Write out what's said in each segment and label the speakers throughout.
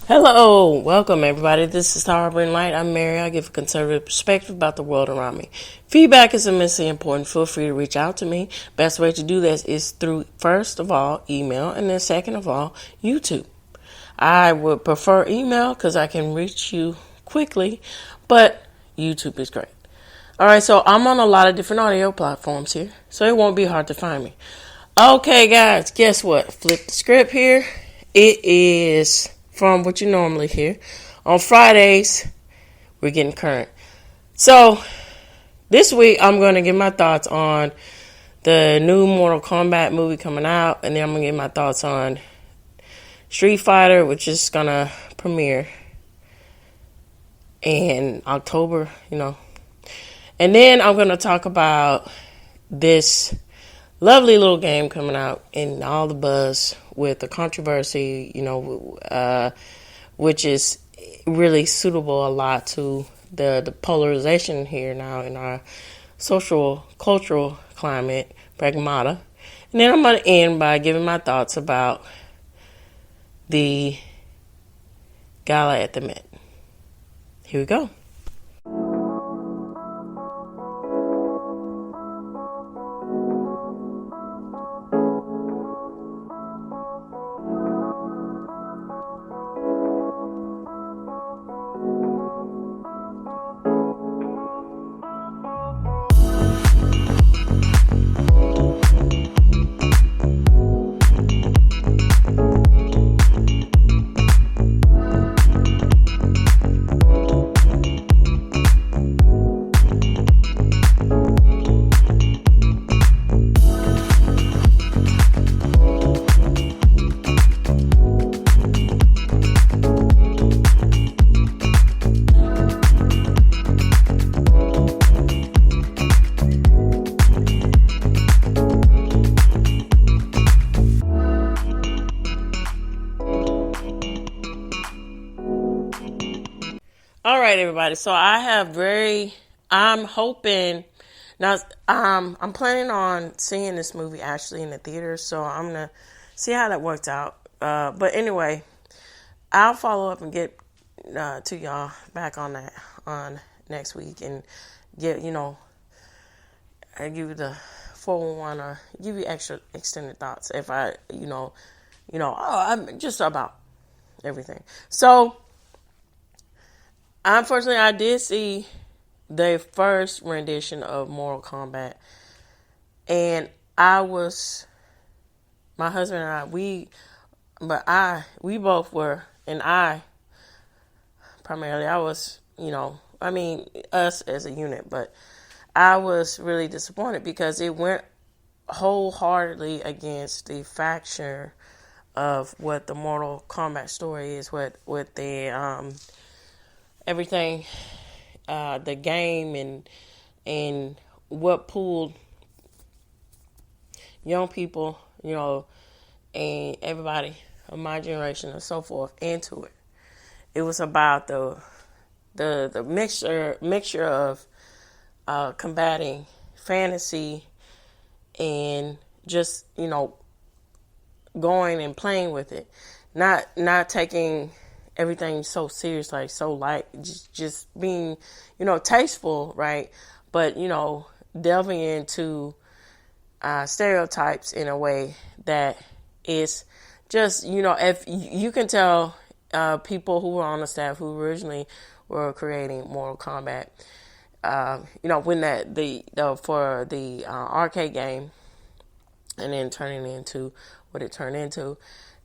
Speaker 1: Hello, welcome everybody. This is Horrible and Light. I'm Mary. I give a conservative perspective about the world around me. Feedback is immensely important. Feel free to reach out to me. Best way to do that is through, first of all, email, and then second of all, YouTube. I would prefer email because I can reach you quickly, but YouTube is great. Alright, so I'm on a lot of different audio platforms here, so it won't be hard to find me. Okay, guys, guess what? Flip the script here. It is from what you normally hear. On Fridays, we're getting current. So, this week, I'm going to give my thoughts on the new Mortal Kombat movie coming out, and then I'm going to give my thoughts on Street Fighter, which is going to premiere in October, And then I'm going to talk about this lovely little game coming out and all the buzz with the controversy, which is really suitable a lot to the polarization here now in our social, cultural climate, pragmata. And then I'm going to end by giving my thoughts about the gala at the Met. Here we go. All right, everybody. So I'm hoping now. I'm planning on seeing this movie actually in the theater, so I'm gonna see how that works out. But anyway, I'll follow up and get to y'all back on that on next week and get I give you the 411 or give you extra extended thoughts if I'm just about everything. So. Unfortunately, I did see the first rendition of Mortal Kombat, and my husband and I, we both were, and primarily, I was, us as a unit, but I was really disappointed because it went wholeheartedly against the faction of what the Mortal Kombat story is, what the, everything, the game and what pulled young people, and everybody of my generation and so forth into it. It was about the mixture of combating fantasy and just going and playing with it, not taking everything so serious, like so light, just being, tasteful, right? But, delving into stereotypes in a way that is just, if you can tell people who were on the staff who originally were creating Mortal Kombat, when for the arcade game and then turning into what it turned into,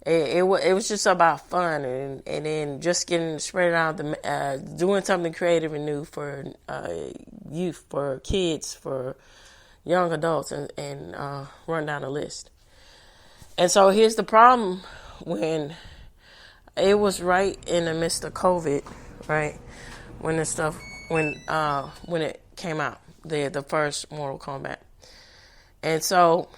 Speaker 1: it was just about fun and then just getting spread out, doing something creative and new for youth, for kids, for young adults, and run down the list. And so here's the problem: when it was right in the midst of COVID, right when when it came out, the first Mortal Kombat, and so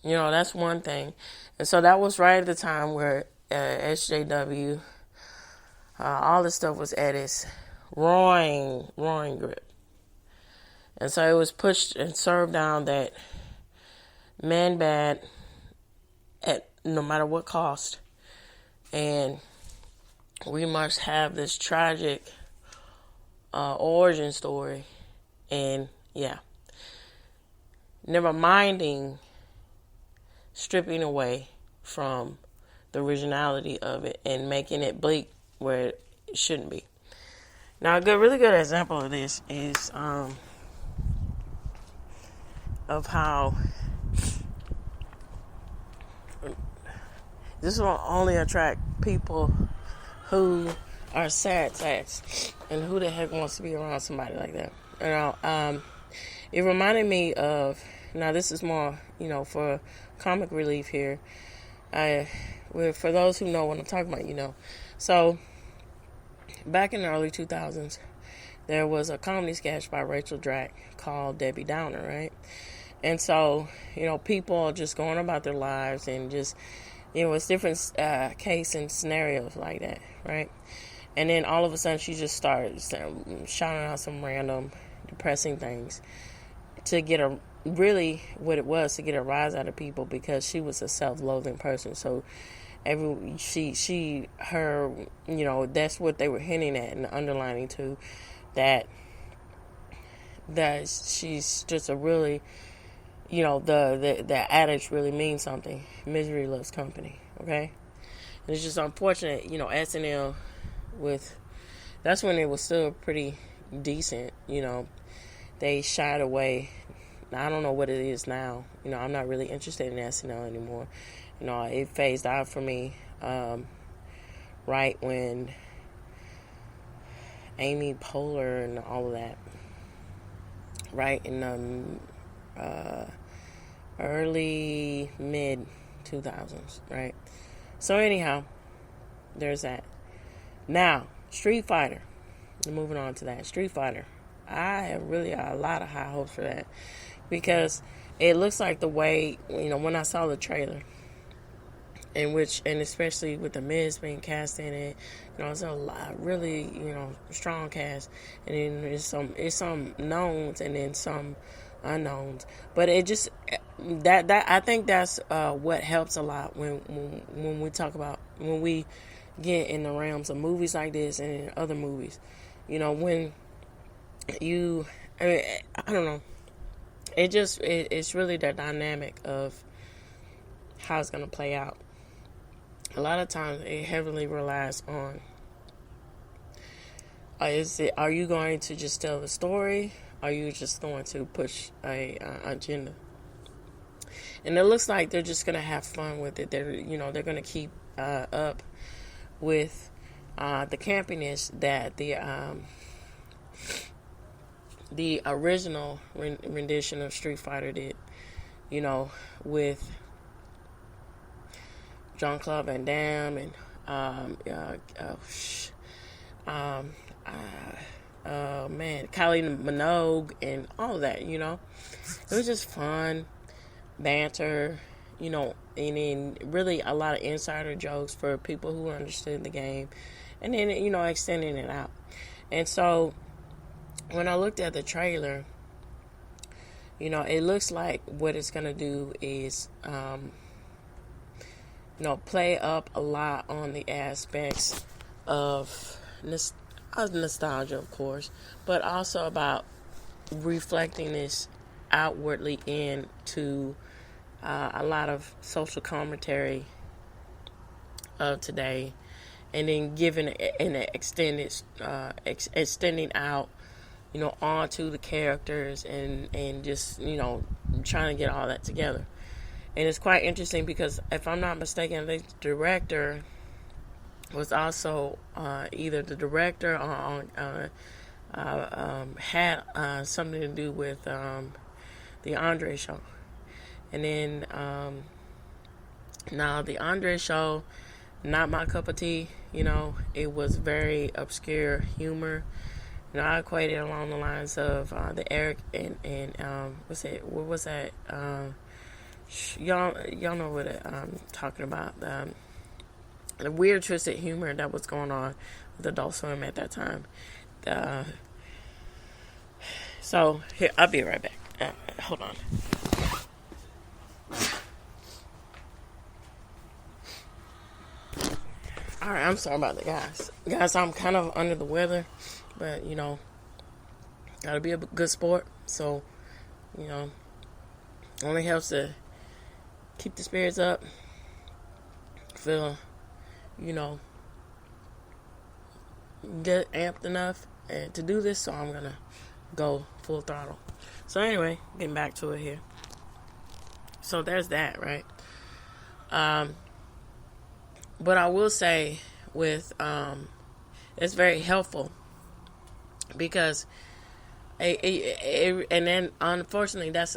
Speaker 1: that's one thing. And so that was right at the time where SJW, all this stuff was at its roaring grip. And so it was pushed and served down that man bad at no matter what cost. And we must have this tragic origin story, and never minding stripping away from the originality of it and making it bleak where it shouldn't be. Now, really good example of this is of how this will only attract people who are sad sacks, and who the heck wants to be around somebody like that? It reminded me of, now this is more, for comic relief here. For those who know what I'm talking about, So, back in the early 2000s, there was a comedy sketch by Rachel Dratch called Debbie Downer, right? And so, people are just going about their lives and just, it's different case and scenarios like that, right? And then all of a sudden she just started shouting out some random depressing things to get really what it was, to get a rise out of people, because she was a self-loathing person. So her, that's what they were hinting at and underlining to, that she's just a really, the adage really means something. Misery loves company. Okay, and it's just unfortunate, SNL that's when it was still pretty decent. They shied away. I don't know what it is now. I'm not really interested in SNL anymore. It phased out for me right when Amy Poehler and all of that, right in early mid 2000s, right? So anyhow, there's that. Now, Street Fighter. Moving on to that, Street Fighter. I have really a lot of high hopes for that, because it looks like the way, when I saw the trailer, and especially with the Miz being cast in it, it's a lot, really, strong cast, and then it's some knowns and then some unknowns, but it just that I think that's what helps a lot when we talk about, when we get in the realms of movies like this and in other movies, when I don't know, it's really the dynamic of how it's going to play out. A lot of times it heavily relies on, are you going to just tell the story? Are you just going to push a agenda? And it looks like they're just going to have fun with it. They're going to keep up with the campiness that the original rendition of Street Fighter did, with Jean-Claude Van Damme and Kylie Minogue and all of that. It was just fun, banter, and then really a lot of insider jokes for people who understood the game, and then extending it out. And so when I looked at the trailer, it looks like what it's gonna do is play up a lot on the aspects of nostalgia, of course, but also about reflecting this outwardly into a lot of social commentary of today, and then giving an extending out, onto the characters, and just, trying to get all that together. And it's quite interesting because, if I'm not mistaken, the director was also either the director or had something to do with the Andre Show. And then now the Andre Show, not my cup of tea. It was very obscure humor. I equated along the lines of the Eric and what was that? Y'all know what I'm talking about. The weird twisted humor that was going on with Adult Swim at that time. So here, I'll be right back. Hold on. All right, I'm sorry about that, guys. Guys, I'm kind of under the weather, but gotta be a good sport. So, you know, only helps to keep the spirits up. Feel, you know, get amped enough and to do this. So I'm gonna go full throttle. So anyway, getting back to it here. So there's that, right? But I will say with it's very helpful because and then unfortunately that's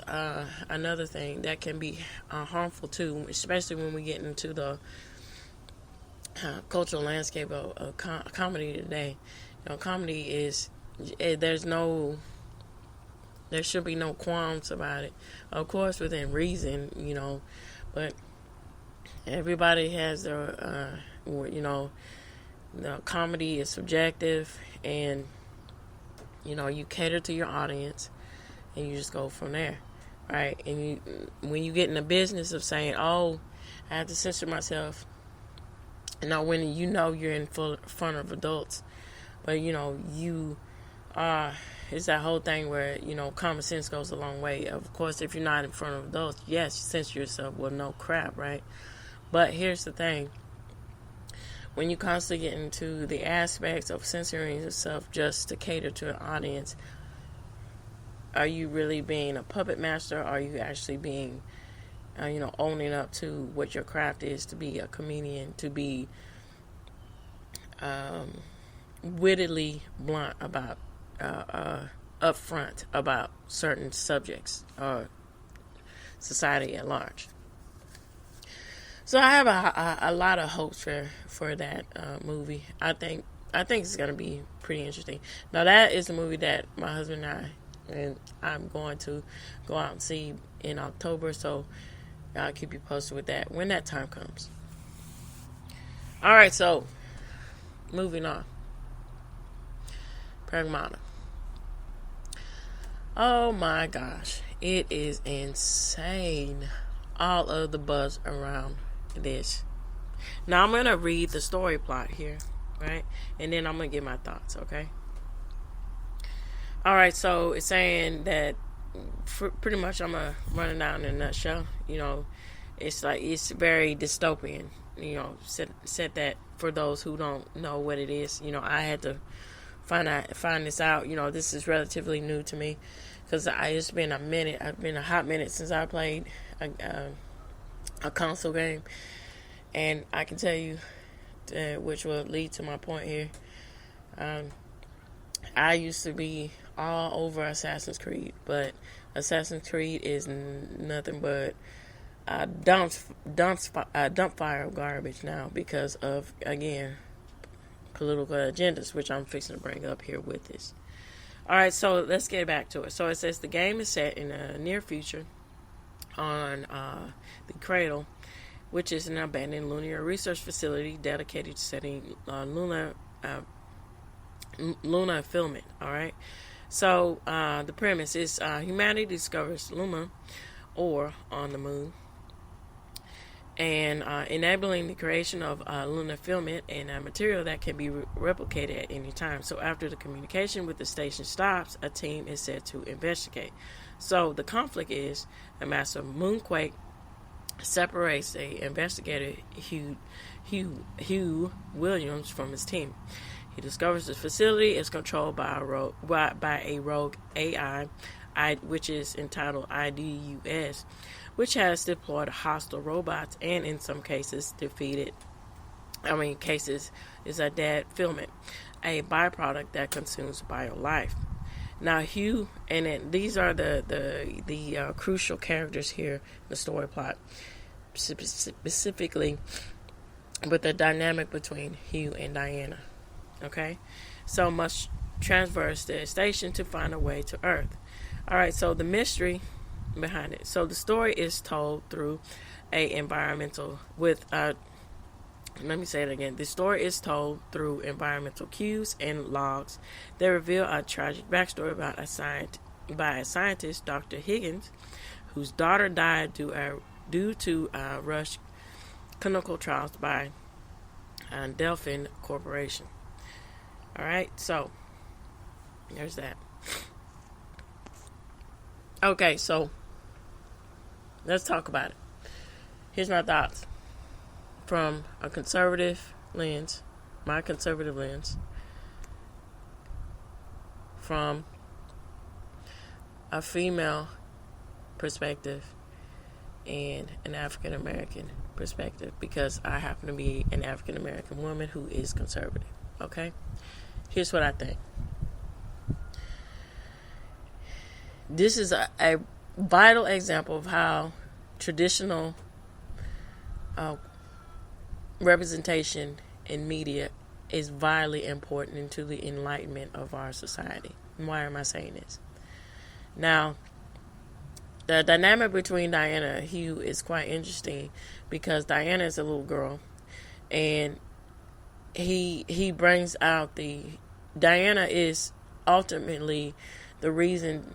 Speaker 1: another thing that can be harmful too, especially when we get into the cultural landscape of comedy today. Comedy is there should be no qualms about it, of course within reason, but everybody has their the comedy is subjective, and you cater to your audience and you just go from there, right? And when you get in the business of saying, oh, I have to censor myself, when you're in front of adults, but it's that whole thing where common sense goes a long way. Of course, if you're not in front of adults, yes, you censor yourself. Well, no crap, right? But here's the thing: when you constantly get into the aspects of censoring yourself just to cater to an audience, are you really being a puppet master? Or are you actually being owning up to what your craft is, to be a comedian, to be wittily blunt about upfront about certain subjects or society at large? So I have a lot of hopes for that movie. I think it's going to be pretty interesting. Now that is a movie that my husband and I'm going to go out and see in October. So I'll keep you posted with that when that time comes. All right, so moving on. Pragmata. Oh my gosh, it is insane. All of the buzz around this. Now I'm gonna read the story plot here, right? And then I'm gonna give my thoughts, okay? All right, so it's saying that pretty much I'm gonna run it down in a nutshell. It's very dystopian. Said that for those who don't know what it is. I had to find this out. This is relatively new to me because it's been a minute. I've been a hot minute since I played a console game, and I can tell you, which will lead to my point here. I used to be all over Assassin's Creed, but Assassin's Creed is nothing but a dump fire of garbage now because of, again, political agendas, which I'm fixing to bring up here with this. All right, so let's get back to it. So it says the game is set in the near future on the Cradle, which is an abandoned lunar research facility dedicated to studying lunar filament. All right, so the premise is humanity discovers Luma ore on the moon, and enabling the creation of lunar filament and a material that can be replicated at any time. So after the communication with the station stops, a team is set to investigate. So the conflict is a massive moonquake separates the investigator Hugh Williams from his team. He discovers the facility is controlled by a rogue AI, which is entitled IDUS, which has deployed hostile robots and in some cases is a dead filament, a byproduct that consumes bio-life. Now Hugh, and these are the crucial characters here in the story plot, specifically with the dynamic between Hugh and Diana. Okay, so must traverse the station to find a way to Earth. All right, so the mystery behind it. So the story is told through let me say it again. The story is told through environmental cues and logs that reveal a tragic backstory about by a scientist, Dr. Higgins, whose daughter died due to rushed clinical trials by Delphin Corporation. All right, so there's that. Okay, so let's talk about it. Here's my thoughts from a conservative lens, my conservative lens, from a female perspective and an African American perspective, because I happen to be an African American woman who is conservative. Okay? Here's what I think. This is a vital example of how traditional representation in media is vitally important into the enlightenment of our society. And why am I saying this? Now, the dynamic between Diana and Hugh is quite interesting, because Diana is a little girl, and he brings out Diana is ultimately the reason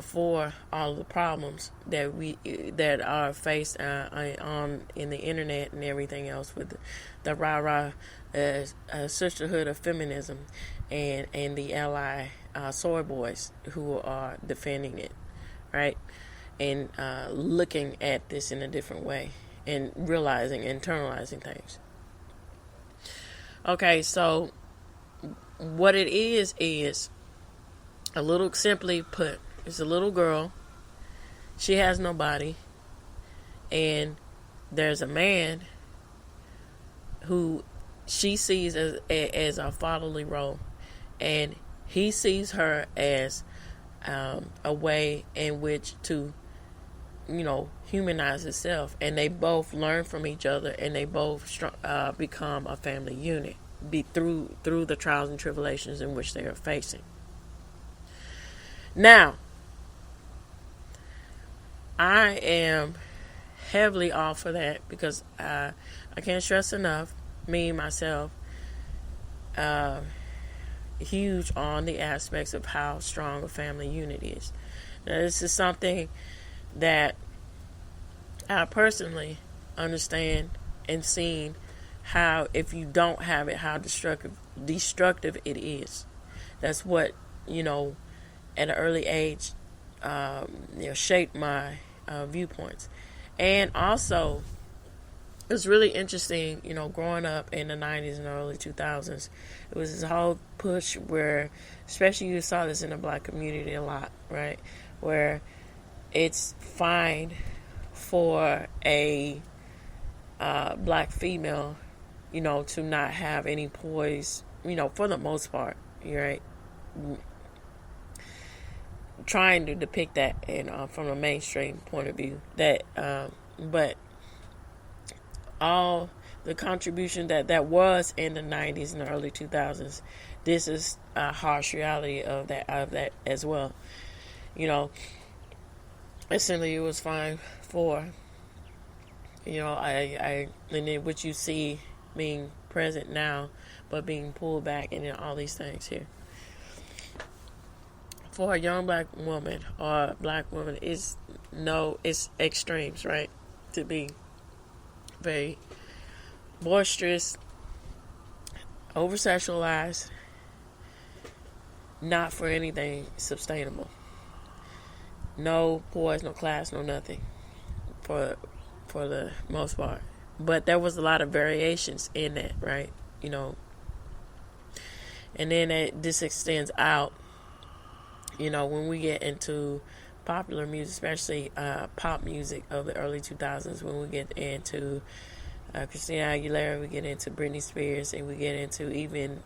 Speaker 1: for all of the problems that are faced in the internet and everything else, with the rah-rah sisterhood of feminism and the ally soy boys who are defending it, right? And looking at this in a different way and internalizing things. Okay, so what it is a little, simply put, it's a little girl. She has no body, and there's a man who she sees as a fatherly role, and he sees her as a way in which to, humanize itself, and they both learn from each other, and they both become a family unit through the trials and tribulations in which they are facing. Now, I am heavily all for that, because I can't stress enough, me myself, huge on the aspects of how strong a family unit is. Now, this is something that I personally understand and seen how, if you don't have it, how destructive it is. That's what, at an early age, shaped my viewpoints. And also, it's really interesting, growing up in the 90s and early 2000s, it was this whole push where, especially you saw this in the black community a lot, right? Where it's fine for a black female, to not have any poise, for the most part, right? Trying to depict that from a mainstream point of view, but all the contribution that was in the 90s and the early 2000s, this is a harsh reality of that as well. Essentially, it was fine for, and then what you see being present now, but being pulled back, and all these things here. For a young black woman or black woman, it's extremes, right? To be very boisterous, over sexualized, not for anything sustainable. No poise, no class, no nothing, for the most part. But there was a lot of variations in that, right? And then this extends out. When we get into popular music, especially pop music of the early 2000s, when we get into Christina Aguilera, we get into Britney Spears, and we get into even,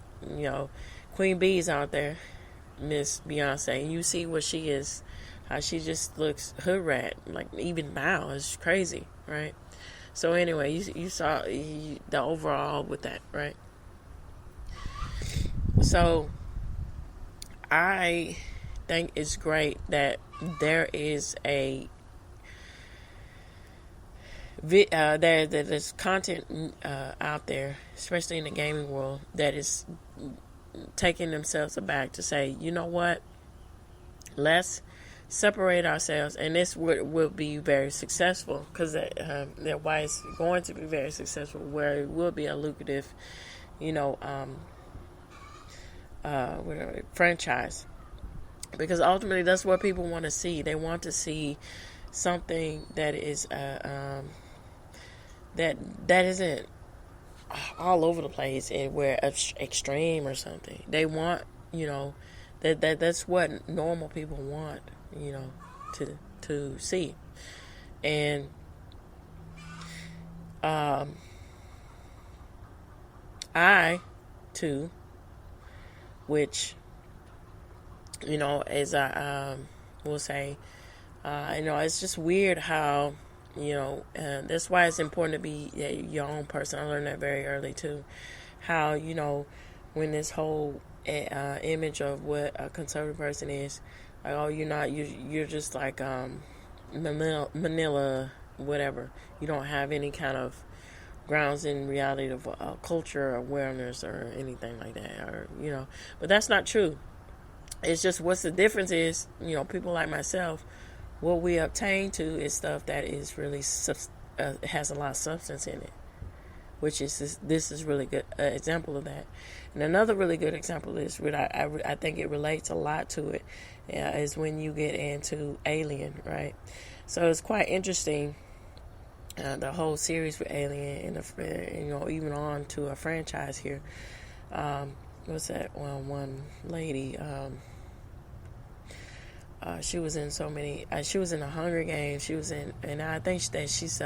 Speaker 1: Queen Bee's out there, Miss Beyonce, and you see what she is, how she just looks hood rat, like even now, it's crazy, right? So anyway, you saw the overall with that, right? So I think it's great that there is there's content out there, especially in the gaming world, that is taking themselves aback to say, you know what, let's separate ourselves, and this will be very successful, because why it's going to be very successful, where it will be a lucrative, you know, franchise, because ultimately that's what people want to see. They want to see something that is that isn't all over the place and where extreme or something. They want, that's what normal people want, to see. And I too, which, as I will say, it's just weird how, that's why it's important to be your own person. I learned that very early too. How, when this whole image of what a conservative person is, like, oh, you're just like Manila, whatever. You don't have any kind of grounds in reality of culture or awareness or anything like that, or but that's not true. It's just, what's the difference is, people like myself, what we obtain to is stuff that is really has a lot of substance in it, which is this is really good example of that. And another really good example is, I think it relates a lot to it, is when you get into Alien, right? So it's quite interesting, the whole series with Alien, and even on to a franchise here. What's that one lady? She was in so many. She was in the Hunger Games. She was in, and I think that she's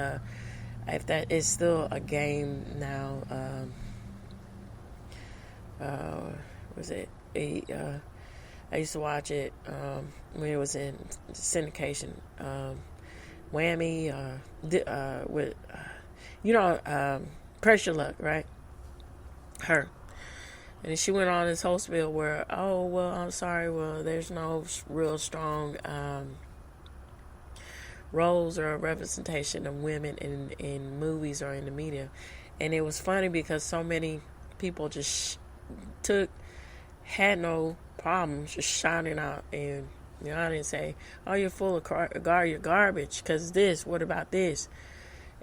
Speaker 1: if that is still a game now. Was it? I used to watch it when it was in syndication. Whammy, with Pressure Luck, right? Her. And she went on this whole spiel where, oh, well, I'm sorry, well, there's no real strong roles or representation of women in movies or in the media. And it was funny because so many people just had no problems just shouting out. And, I didn't say, oh, you're full of you're garbage because this, what about this?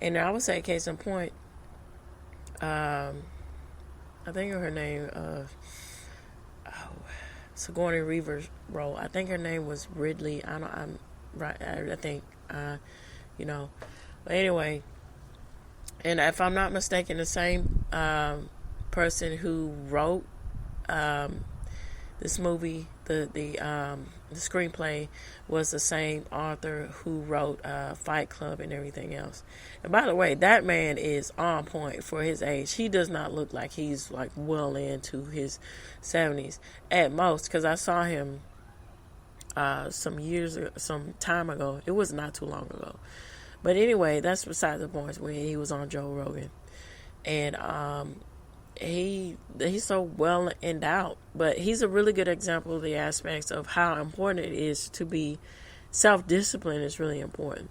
Speaker 1: And I would say, case in point, I think her name, Sigourney Weaver's role. I think her name was Ridley. I'm right. I think, But anyway, and if I'm not mistaken, the same person who wrote this movie, the screenplay, was the same author who wrote Fight Club and everything else. And by the way, that man is on point for his age. He does not look like he's like well into his 70s at most, because I saw him some time ago. It was not too long ago. But anyway, that's beside the point. When he was on Joe Rogan, and he's so well endowed, but he's a really good example of the aspects of how important it is to be self-discipline. Is really important,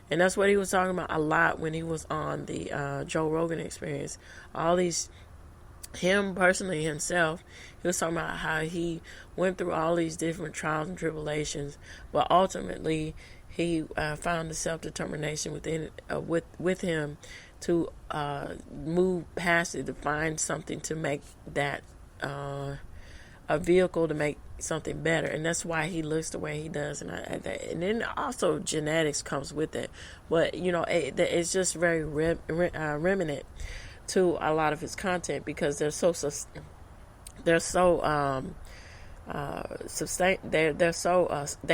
Speaker 1: and that's what he was talking about a lot when he was on the Joe Rogan Experience. Him personally himself, he was talking about how he went through all these different trials and tribulations, but ultimately he found the self-determination with him to move past it, to find something to make that a vehicle to make something better. And that's why he looks the way he does. And then also genetics comes with it. But, it's just very remnant to a lot of his content, because they're so they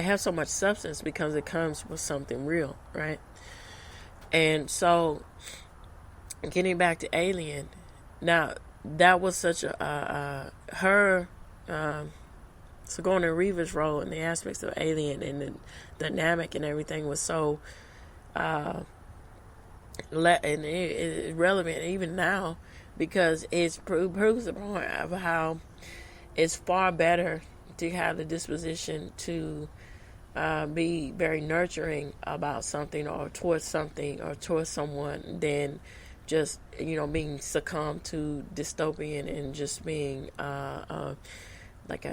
Speaker 1: have so much substance because it comes with something real, right? And so, getting back to Alien, now that was such her Sigourney Weaver's role in the aspects of Alien, and the dynamic and everything was so and it's relevant even now, because it proves the point of how it's far better to have the disposition to be very nurturing about something or towards someone than just being succumbed to dystopian and just being like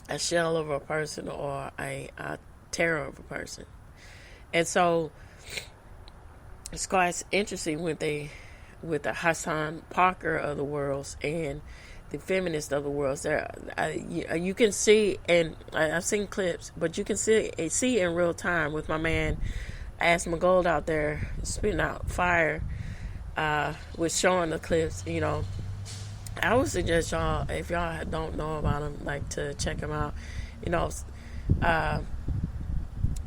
Speaker 1: a shell of a person or a terror of a person. And so it's quite interesting with the Hassan Parker of the worlds and the feminists of the world. There, you can see, and I've seen clips, but you can see in real time with my man Asmongold out there spitting out fire, with showing the clips. I would suggest y'all, if y'all don't know about him, like, to check him out.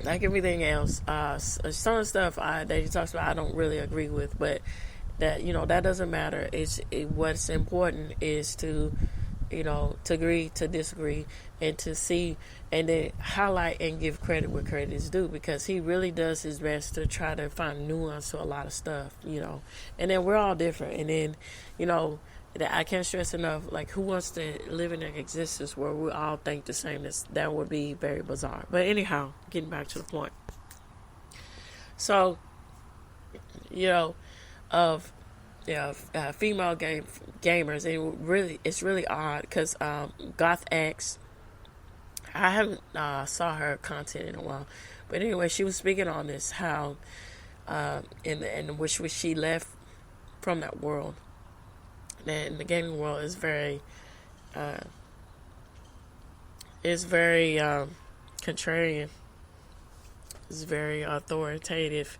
Speaker 1: Like everything else, some of the stuff that he talks about I don't really agree with, but that doesn't matter. What's important is to agree to disagree, and to see and then highlight and give credit where credit is due, because he really does his best to try to find nuance to a lot of stuff. And then we're all different, and then that I can't stress enough, like, who wants to live in an existence where we all think the same? That would be very bizarre. But anyhow, getting back to the point. So, of female gamers, and it's really odd because Goth X, I haven't saw her content in a while, but anyway, she was speaking on this, how in which she left from that world. And the gaming world is very contrarian. It's very authoritative.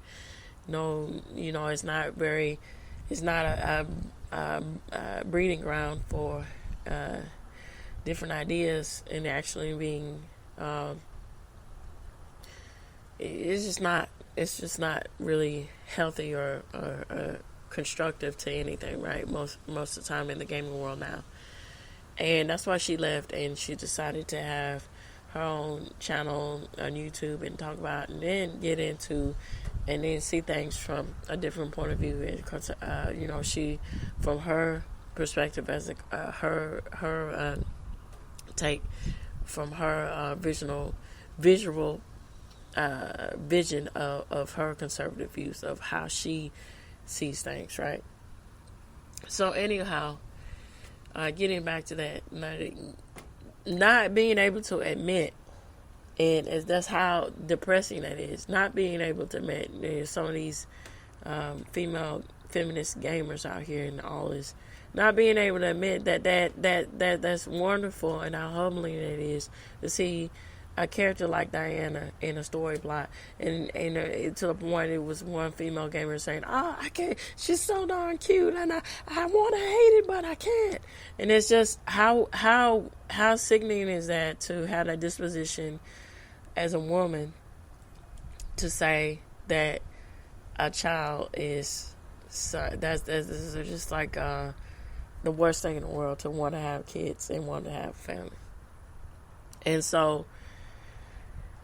Speaker 1: It's not very. It's not a breeding ground for different ideas, and actually being. It's just not. It's just not really healthy or constructive to anything, right? Most of the time in the gaming world now. And that's why she left, and she decided to have her own channel on YouTube and talk about, and then get into, and then see things from a different point of view. Because she, from her perspective, as her take from her visual vision of her conservative views of how she sees things, right? So anyhow, getting back to that, not being able to admit, and that's how depressing that is, not being able to admit. There's some of these female feminist gamers out here and all this, not being able to admit that's wonderful, and how humbling it is to see a character like Diana in a story plot, and to the point it was one female gamer saying, "Oh, I can't. She's so darn cute, and I want to hate it, but I can't." And it's just how sickening is that, to have that disposition as a woman to say that a child is that's just like the worst thing in the world, to want to have kids and want to have a family. And so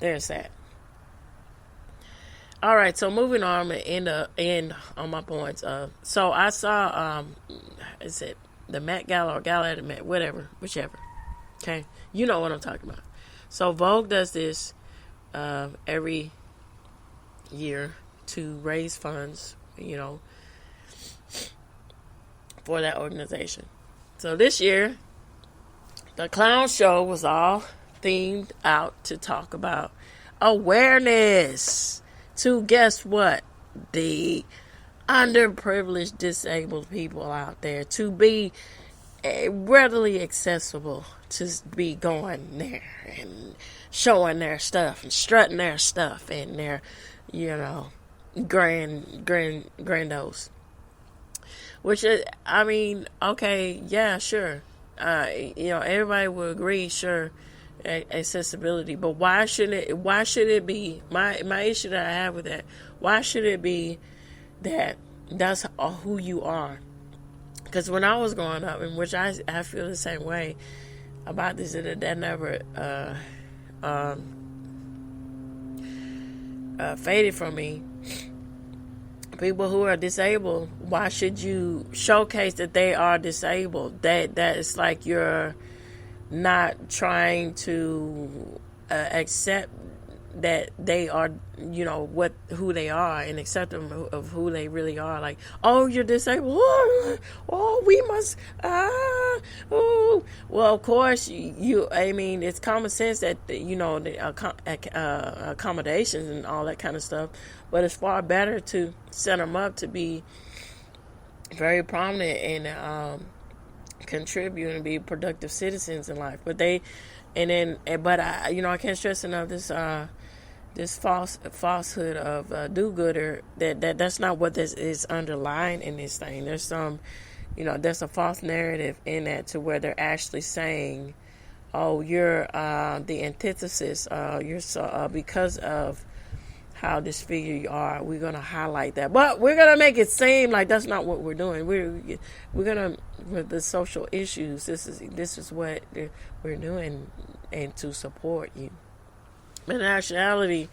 Speaker 1: there's that. All right, so moving on, and end on my points. So I saw, is it the Met Gala or Gala at the Met, whichever. Okay, you know what I'm talking about. So Vogue does this every year to raise funds, for that organization. So this year, the clown show was all themed out to talk about awareness to, guess what, the underprivileged, disabled people out there, to be readily accessible, to be going there and showing their stuff and strutting their stuff and their grandos, which is, I mean, okay, yeah, sure, everybody will agree, sure, accessibility, but why should it be, my issue that I have with that, why should it be that that's who you are? Because when I was growing up, in which I feel the same way about this, that never faded from me. People who are disabled, why should you showcase that they are disabled? That it's like you're not trying to accept that they are, who they are, and accept them of who they really are. Like, oh, you're disabled. Oh, we must. Oh. Well, of course, I mean, it's common sense that the accommodations and all that kind of stuff. But it's far better to set them up to be very prominent and contribute and be productive citizens in life. But I can't stress enough this falsehood of do-gooder, that's not what this is underlying in this thing. There's there's a false narrative in that, to where they're actually saying, oh, you're the antithesis, you're so because of how disfigured you are, we're going to highlight that, but we're going to make it seem like that's not what we're doing. We're going to, with the social issues, this is what we're doing, and to support you. But in actuality,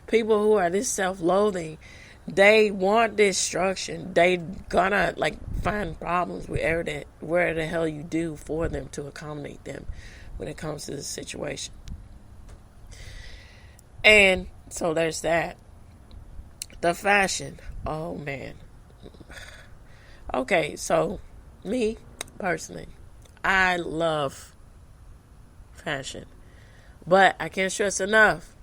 Speaker 1: people who are this self-loathing, they want destruction. They gonna find problems where the hell you do for them to accommodate them when it comes to the situation. And so there's that. The fashion. Oh man. Okay, so me personally, I love fashion. But I can't stress enough,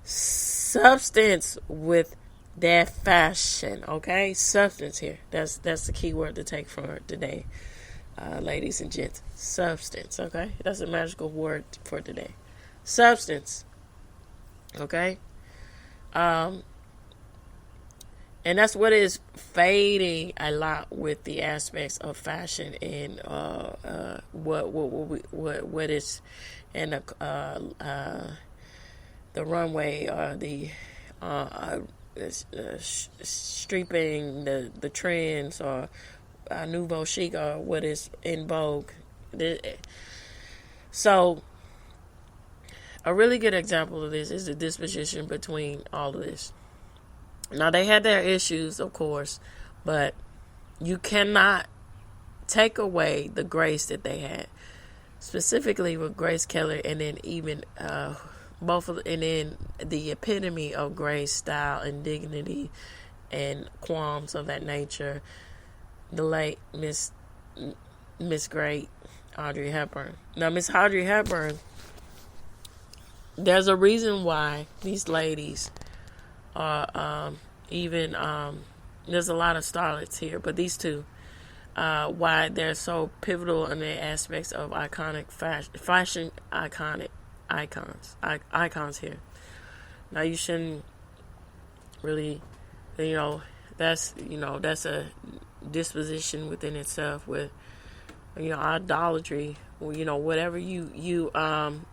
Speaker 1: substance with that fashion, okay? Substance here. That's the key word to take for today, ladies and gents. Substance, okay? That's a magical word for today. Substance, okay? And that's what is fading a lot with the aspects of fashion and what is in the runway, or the streeping the trends, or nouveau chic, or what is in vogue. So a really good example of this is the disposition between all of this. Now, they had their issues, of course, but you cannot take away the grace that they had, specifically with Grace Kelly, and then even both of, and then the epitome of grace, style, and dignity, and qualms of that nature, the late Miss Great Audrey Hepburn. Now, Miss Audrey Hepburn, there's a reason why these ladies are there's a lot of starlets here, but these two, why they're so pivotal in the aspects of iconic fashion icons here. Now, you shouldn't really, that's a disposition within itself with, idolatry, whatever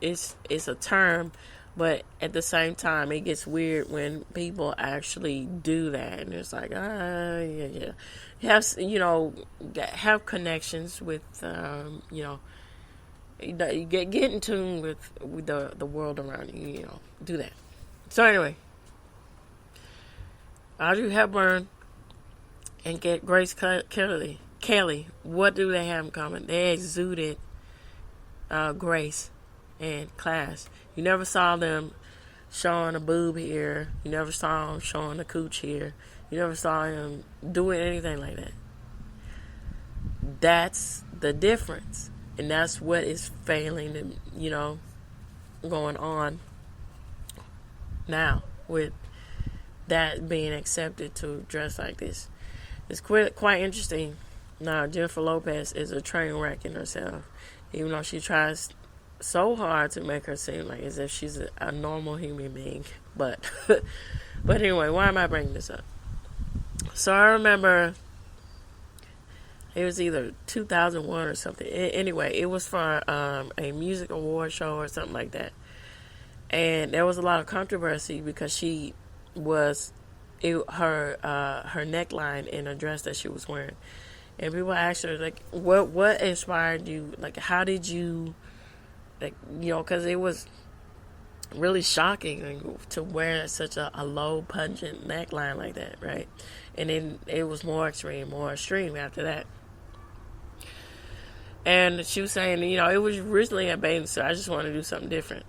Speaker 1: it's a term. But at the same time, it gets weird when people actually do that, and it's like, yeah. Have connections with, you get in tune with the world around you. Do that. So anyway, Audrey Hepburn and Grace Kelly, what do they have in common? They exuded grace and class. You never saw them showing a boob here. You never saw them showing a cooch here. You never saw them doing anything like that. That's the difference. And that's what is failing to, going on now with that being accepted to dress like this. It's quite interesting. Now, Jennifer Lopez is a train wreck in herself, even though she tries so hard to make her seem like as if she's a normal human being. But anyway, why am I bringing this up? So I remember it was either 2001 or something. Anyway, it was for a music award show or something like that. And there was a lot of controversy because she was her neckline in a dress that she was wearing. And people asked her, like, what inspired you? Like, how did you, because it was really shocking to wear such a low, pungent neckline like that, right? And then it was more extreme after that. And she was saying, it was originally a bathing suit. I just wanted to do something different.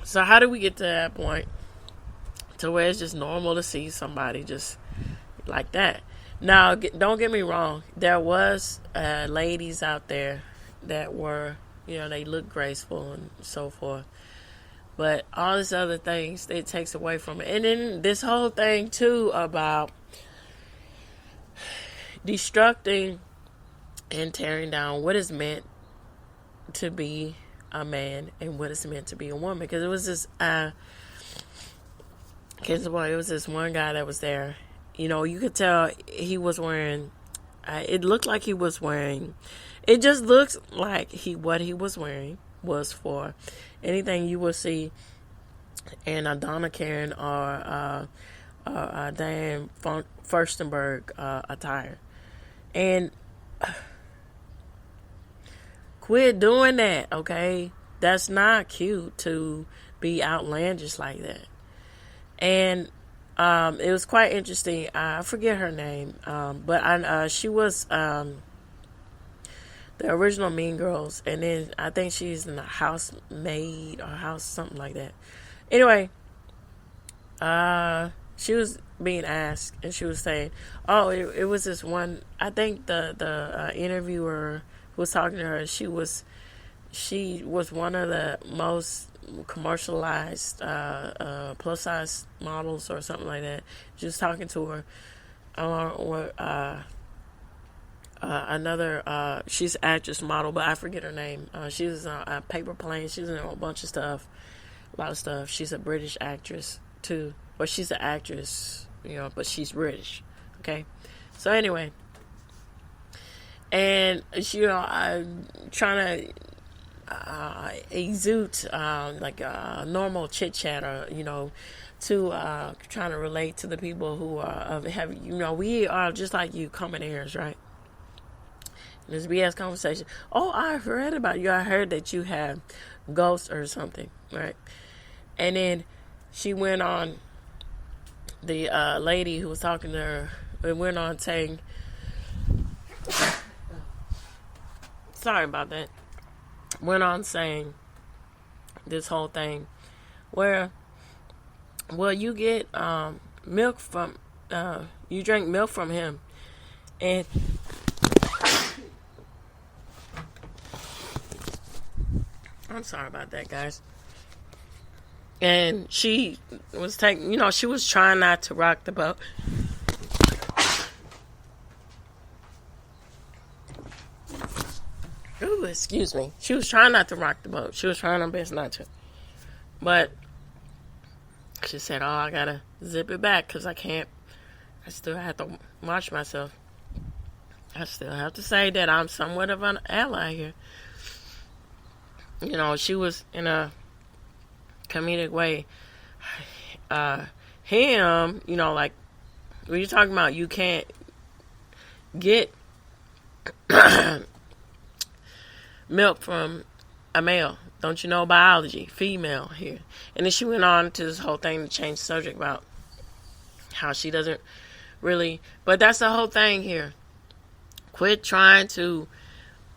Speaker 1: So how do we get to that point to where it's just normal to see somebody just like that? Now, don't get me wrong. There was ladies out there that were, they look graceful and so forth. But all this other things, it takes away from it. And then this whole thing, too, about destructing and tearing down what is meant to be a man and what is meant to be a woman. Because it was this, it was this one guy that was there. You could tell he was wearing, it looked like he was wearing, it just looks like what he was wearing was for anything you will see in a Donna Karen or Diane Furstenberg attire. And quit doing that, okay? That's not cute to be outlandish like that. And it was quite interesting. I forget her name, but she was the original Mean Girls, and then I think she's in a housemaid or house something like that. Anyway, she was being asked, and she was saying, "Oh, it was this one." I think the interviewer who was talking to her, she was one of the most commercialized plus size models or something like that. She was talking to her another she's an actress model, but I forget her name. She was on a Paper Plane. She's in a bunch of stuff, a lot of stuff. She's a British actress too, or she's an actress, but she's British. Okay, so anyway, and I'm trying to exude like a normal chit chat, or to trying to relate to the people who we are just like you, common heirs, right? This BS conversation. Oh, I read about you. I heard that you have ghosts or something, right? And then she went on. The lady who was talking to her, it went on saying, sorry about that. Went on saying this whole thing where, well, you get milk from, you drink milk from him, and I'm sorry about that, guys. And she was taking, she was trying not to rock the boat. Ooh, excuse me. She was trying not to rock the boat. She was trying her best not to. But she said, oh, I gotta zip it back because I still have to watch myself. I still have to say that I'm somewhat of an ally here. She was in a comedic way. Him, like when you're talking about you can't get milk from a male. Don't you know biology? Female here. And then she went on to this whole thing to change the subject about how she doesn't really, but that's the whole thing here. Quit trying to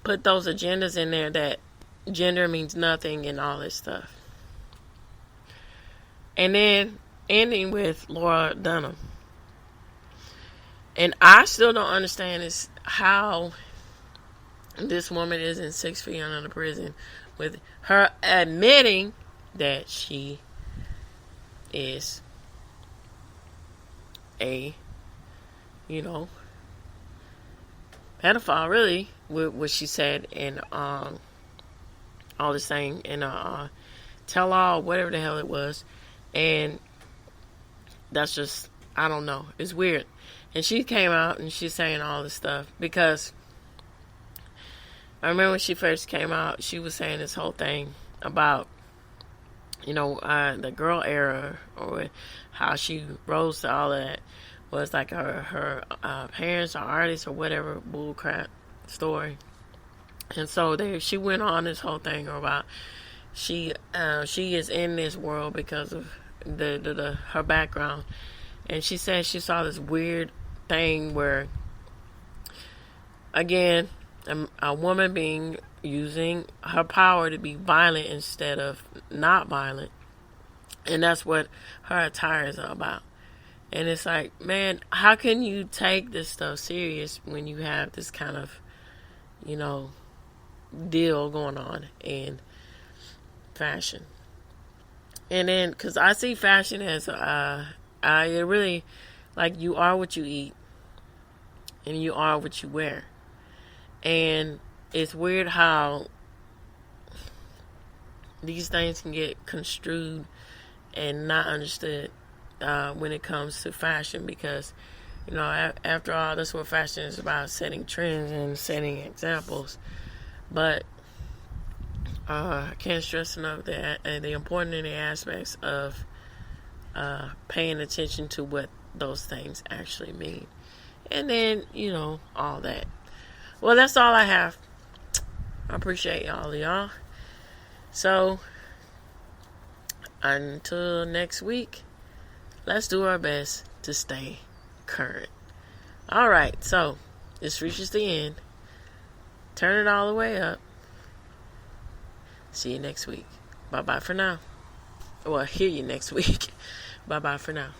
Speaker 1: put those agendas in there that gender means nothing and all this stuff. And then ending with Laura Dunham. And I still don't understand is how this woman is in 6 feet under the prison with her admitting that she is a, pedophile, really, with what she said in all this thing in tell all, whatever the hell it was. And that's just, I don't know. It's weird. And she came out and she's saying all this stuff because I remember when she first came out, she was saying this whole thing about, the girl era, or how she rose to all of that was like her parents are artists or whatever bullcrap story. And so she went on this whole thing about she is in this world because of her background. And she said she saw this weird thing where, again, a woman using her power to be violent instead of not violent. And that's what her attire is all about. And it's like, man, how can you take this stuff serious when you have this kind of, you know, deal going on in fashion? And then, because I see fashion as, it really, like, you are what you eat, and you are what you wear. And it's weird how these things can get construed and not understood when it comes to fashion, because, you know, after all, that's what fashion is about, setting trends and setting examples. But I can't stress enough that the important aspects of paying attention to what those things actually mean. And then, you know, all that. Well, that's all I have. I appreciate all of y'all. So, until next week, let's do our best to stay current. Alright, so this reaches the end. Turn it all the way up. See you next week. Bye-bye for now. Well, hear you next week. Bye-bye for now.